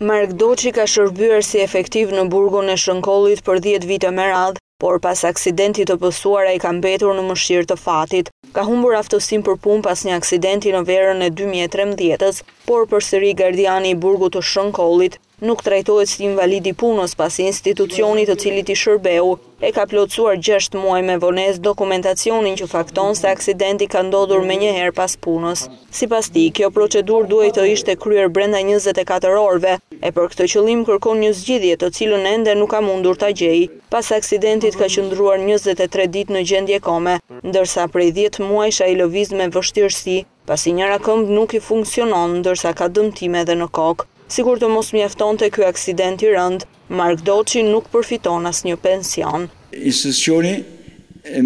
Mark Doçi ka shërbyer si efektiv në burgun e Shënkollit për 10 vite me radhë, por pas aksidentit të pësuar ai ka mbetur në mëshirë të fatit. Ka humbur aftësinë për punë pas një aksidenti në verën e 2013-s, por përsëri gardiani i burgut të Shënkollit nuk trajtohet si invalid i punës pasi institucioni të cilit i shërbeu e ka plotësuar 6 muaj me vonesë dokumentacionin që fakton se aksidenti ka ndodhur menjëherë pas punës. Sipas tij, kjo procedurë duhej të ishte kryer brenda 24 orëve e për këtë qëllim kërkon një zgjidhje të cilën ende nuk ka mundur ta gjejë. Pas aksidentit ka qëndruar 23 ditë në gjendje kome, ndërsa prej 10 muajsh ai lëviz me vështirësi, pasi njëra këmbë nuk i funksionon, ndërsa ka dëmtime edhe në kokë. Sikur të mos mjaftonte ky aksident i rënd, Mark Doçi nuk përfiton asnjë pension. Institucioni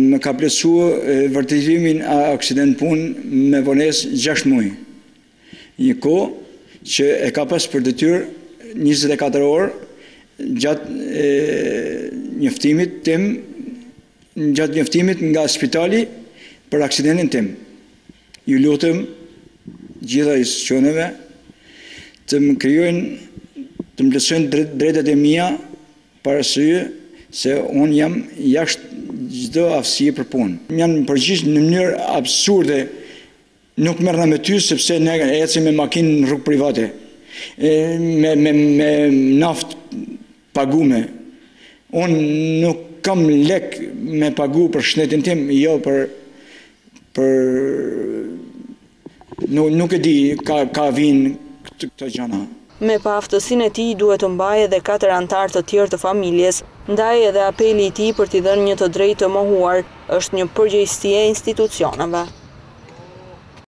më ka plotësuar vërtetimin e aksident punë me vonesë 6 muaj. Një kohë që e ka pas për detyrë 24 orë gjatë njoftimit nga spitali për aksidentin tim. Ju lutem gjitha institucioneve të më krijojnë, të më plotësojnë drejtat e mia parasysh se unë jam jashtë çdo aftësie për punë. Janë përgjigj në mënyrë absurde, nuk merrna me ty sepse ne ecim me makinë në rrugë private, me naftë pagume. Unë nuk kam lek me pagu për shëndetin tim, jo nuk e di ka vinë këto gjëra. Me pa aftësinë e tij duhet të mbajë edhe 4 anëtar të tjerë të familjes, ndaj edhe apeli i tij për t'i dhënë një të drejtë të mohuar është një përgjegjësi e institucioneve.